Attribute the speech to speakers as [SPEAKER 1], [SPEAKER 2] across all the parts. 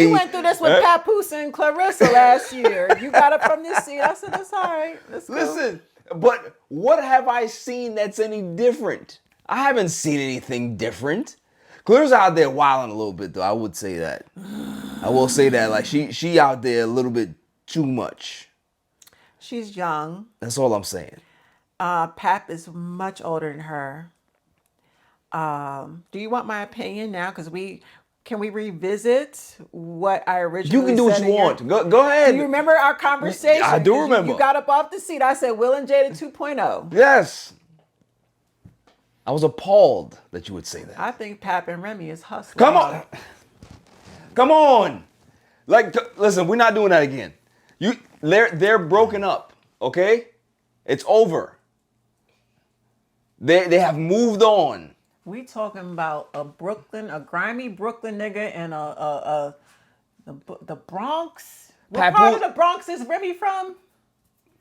[SPEAKER 1] You went through this with Papoose and Claressa last year. You got it from this seat. I said, that's all right. Let's go.
[SPEAKER 2] Listen, but what have I seen that's any different? I haven't seen anything different. Clarissa out there wilding a little bit, though. I would say that. I will say that. Like she out there a little bit too much.
[SPEAKER 1] She's young.
[SPEAKER 2] That's all I'm saying.
[SPEAKER 1] Pap is much older than her. Do you want my opinion now? Because can we revisit what I originally
[SPEAKER 2] You can do
[SPEAKER 1] said
[SPEAKER 2] what you want. Go ahead.
[SPEAKER 1] Do you remember our conversation?
[SPEAKER 2] I do remember.
[SPEAKER 1] You got up off the seat. I said Will and Jada 2.0.
[SPEAKER 2] Yes. I was appalled that you would say that.
[SPEAKER 1] I think Pap and Remy is hustling.
[SPEAKER 2] Come on. Come on. Like, listen, we're not doing that again. They're broken up, okay? It's over. They have moved on.
[SPEAKER 1] We talking about a grimy Brooklyn nigga and the Bronx. What part of the Bronx is Remy from?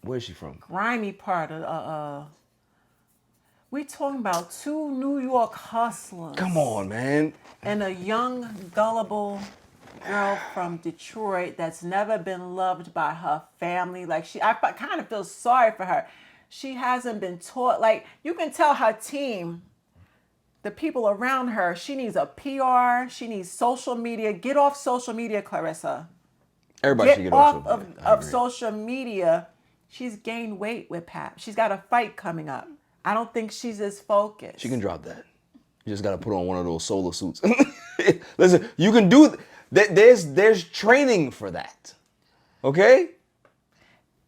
[SPEAKER 2] Where's she from?
[SPEAKER 1] Grimy part of we talking about two New York hustlers.
[SPEAKER 2] Come on, man.
[SPEAKER 1] And a young, gullible girl from Detroit that's never been loved by her family. Like I kind of feel sorry for her. She hasn't been taught. Like you can tell her team, the people around her, she needs a PR. She needs social media. Get off social media, Clarissa.
[SPEAKER 2] Everybody should get off
[SPEAKER 1] of social media. She's gained weight with Pap. She's got a fight coming up. I don't think she's as focused.
[SPEAKER 2] She can drop that. You just got to put on one of those solar suits. Listen, you can do there's training for that. Okay?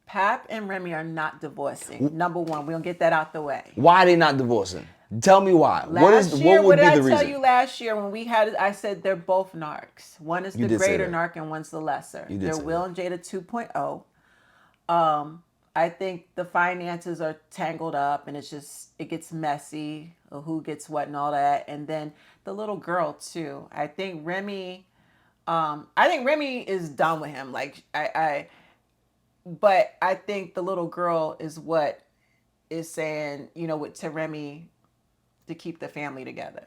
[SPEAKER 1] Pap and Remy are not divorcing. Number one, we'll get that out the way.
[SPEAKER 2] Why are they not divorcing? Tell me why.
[SPEAKER 1] What did I tell you last year when we had it? I said they're both narcs. One is the greater narc and one's the lesser. They're Will and Jada 2.0. I think the finances are tangled up and it gets messy, who gets what and all that. And then the little girl too. I think Remy is done with him. But I think the little girl is what is saying, to Remy to keep the family together.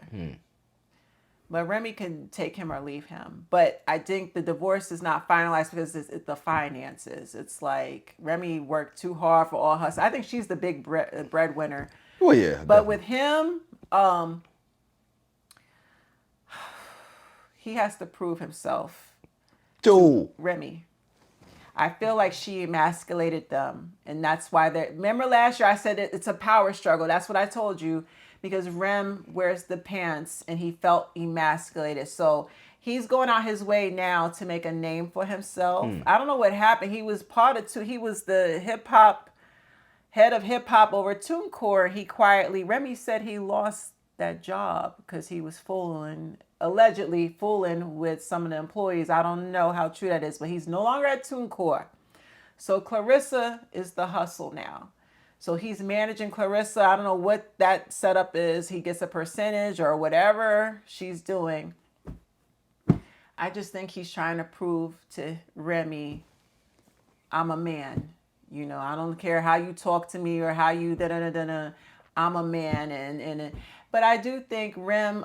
[SPEAKER 1] But Remy can take him or leave him. But I think the divorce is not finalized because it's the finances. It's like Remy worked too hard for all her. I think she's the big breadwinner.
[SPEAKER 2] Well, yeah.
[SPEAKER 1] But with him, he has to prove himself to Remy. I feel like she emasculated them. And that's why remember last year I said it's a power struggle. That's what I told you. Because Rem wears the pants and he felt emasculated. So he's going out his way now to make a name for himself. I don't know what happened. He was he was the head of hip hop over TuneCore. Remy said he lost that job because he was allegedly fooling with some of the employees. I don't know how true that is, but he's no longer at TuneCore. So Clarissa is the hustle now. So he's managing Clarissa. I don't know what that setup is. He gets a percentage or whatever she's doing. I just think he's trying to prove to Remy, I'm a man. I don't care how you talk to me or how you I'm a man. But I do think Rem's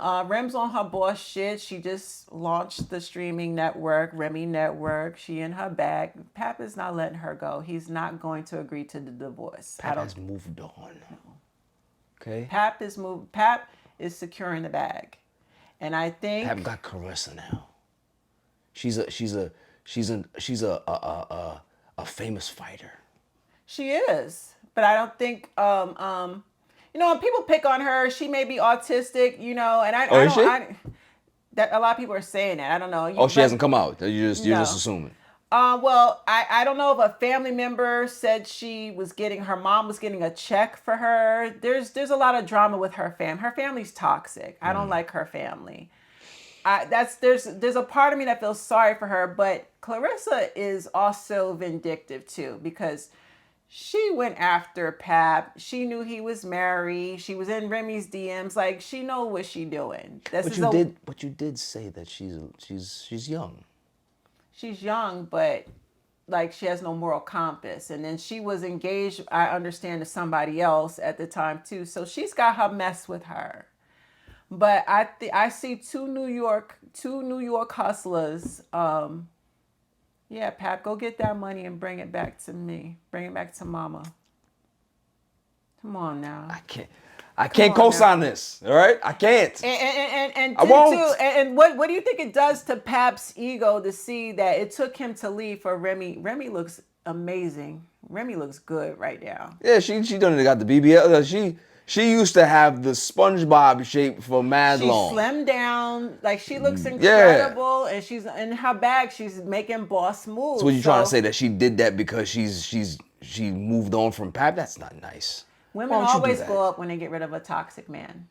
[SPEAKER 1] on her boss shit. She just launched the streaming network, Remy Network. She in her bag. Pap is not letting her go. He's not going to agree to the divorce.
[SPEAKER 2] Pap has moved on. No. Okay.
[SPEAKER 1] Pap is securing the bag, and I think
[SPEAKER 2] Pap got Clarissa now. She's a famous fighter.
[SPEAKER 1] She is, but I don't think when people pick on her, she may be autistic, and that a lot of people are saying that. I don't know.
[SPEAKER 2] She hasn't come out. You're just assuming.
[SPEAKER 1] Well, I don't know if a family member said her mom was getting a check for her. There's a lot of drama with her family. Her family's toxic. I don't like her family. There's a part of me that feels sorry for her, but Clarissa is also vindictive too because she went after Pap. She knew he was married. She was in Remy's DMs. Like she know what she doing.
[SPEAKER 2] But you did say that she's young.
[SPEAKER 1] She's young, but like she has no moral compass. And then she was engaged, I understand, to somebody else at the time too. So she's got her mess with her. But I see two New York hustlers. Yeah, Pap, go get that money and bring it back to me. Bring it back to Mama. Come on now.
[SPEAKER 2] I can't co-sign this. All right, I can't.
[SPEAKER 1] And
[SPEAKER 2] I won't.
[SPEAKER 1] Too, and what do you think it does to Pap's ego to see that it took him to leave for Remy? Remy looks amazing. Remy looks good right now.
[SPEAKER 2] Yeah, she done got the BBL. She used to have the SpongeBob shape for mad long.
[SPEAKER 1] She slimmed down, like she looks incredible, and she's in her bag. She's making boss moves.
[SPEAKER 2] So what you trying to say that she did that because she moved on from Pap? That's not nice.
[SPEAKER 1] Women always go up when they get rid of a toxic man.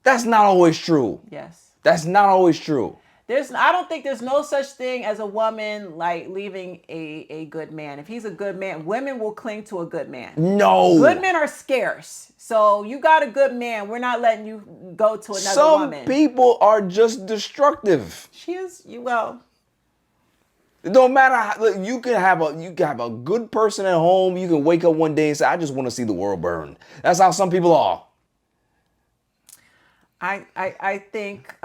[SPEAKER 2] That's not always true.
[SPEAKER 1] Yes.
[SPEAKER 2] That's not always true.
[SPEAKER 1] I don't think there's no such thing as a woman like leaving a good man. If he's a good man, women will cling to a good man.
[SPEAKER 2] No.
[SPEAKER 1] Good men are scarce. So you got a good man. We're not letting you go to another woman.
[SPEAKER 2] Some people are just destructive.
[SPEAKER 1] She is, well.
[SPEAKER 2] It don't matter how, look, you can have a good person at home. You can wake up one day and say, I just want to see the world burn. That's how some people are.
[SPEAKER 1] I think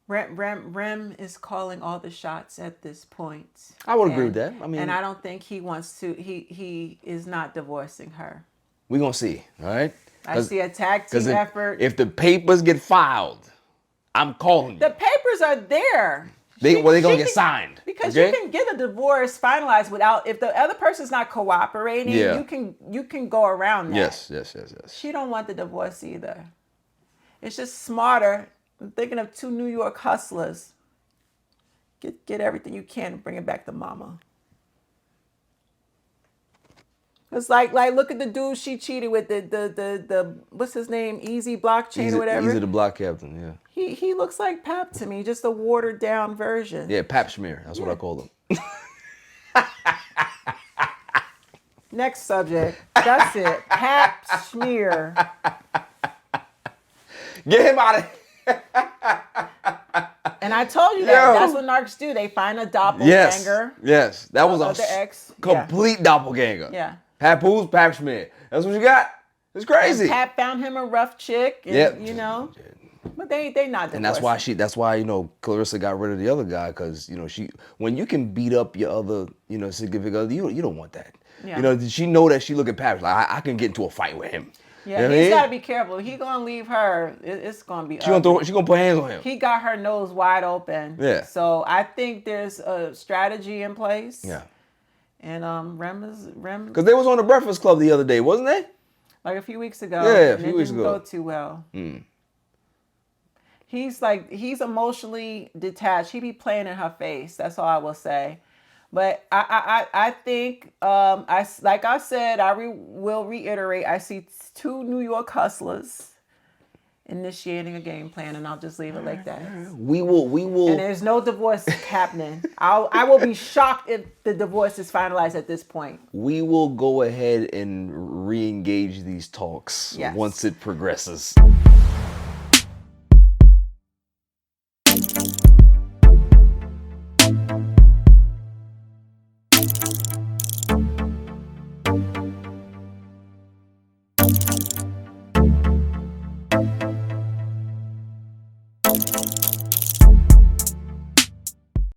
[SPEAKER 1] Rem is calling all the shots at this point.
[SPEAKER 2] I would agree with that. I mean,
[SPEAKER 1] and I don't think he wants to. He is not divorcing her.
[SPEAKER 2] We're gonna see, all right?
[SPEAKER 1] I see a tag team effort.
[SPEAKER 2] If the papers get filed, I'm calling you.
[SPEAKER 1] The papers are there.
[SPEAKER 2] They're gonna get signed.
[SPEAKER 1] Because you can get a divorce finalized without, if the other person's not cooperating, you can go around that.
[SPEAKER 2] Yes.
[SPEAKER 1] She don't want the divorce either. It's just smarter. I'm thinking of two New York hustlers. Get everything you can and bring it back to Mama. It's like look at the dude she cheated with, the what's his name, Easy Blockchain or whatever.
[SPEAKER 2] Easy the Block Captain, yeah.
[SPEAKER 1] He looks like Pap to me, just a watered down version.
[SPEAKER 2] Yeah, Pap Schmear. That's what I call him.
[SPEAKER 1] Next subject. That's it. Pap Schmear.
[SPEAKER 2] Get him out of here.
[SPEAKER 1] And I told you that. That's what narcs do. They find a doppelganger.
[SPEAKER 2] Yes. That was
[SPEAKER 1] the ex.
[SPEAKER 2] complete doppelganger.
[SPEAKER 1] Yeah.
[SPEAKER 2] Papoose, Pap Schmear. That's what you got. It's crazy.
[SPEAKER 1] And Pap found him a rough chick. And, you know. But they not divorcing.
[SPEAKER 2] And that's why Claressa got rid of the other guy, because when you can beat up your other significant other, you don't want that.
[SPEAKER 1] Yeah.
[SPEAKER 2] She know that she look at Pap like I can get into a fight with him.
[SPEAKER 1] Yeah, he's got to be careful. He gonna leave her. It's gonna be.
[SPEAKER 2] She gonna put hands on him.
[SPEAKER 1] He got her nose wide open.
[SPEAKER 2] Yeah.
[SPEAKER 1] So I think there's a strategy in place.
[SPEAKER 2] Yeah.
[SPEAKER 1] And Rem.
[SPEAKER 2] Because they was on the Breakfast Club the other day, wasn't they?
[SPEAKER 1] Like a few weeks ago.
[SPEAKER 2] Yeah,
[SPEAKER 1] a few weeks ago. It didn't go too well. He's emotionally detached. He be playing in her face. That's all I will say. But I think, like I said, will reiterate, I see two New York hustlers initiating a game plan, and I'll just leave it like that.
[SPEAKER 2] We will.
[SPEAKER 1] And there's no divorce happening. I will be shocked if the divorce is finalized at this point.
[SPEAKER 2] We will go ahead and re-engage these talks once it progresses.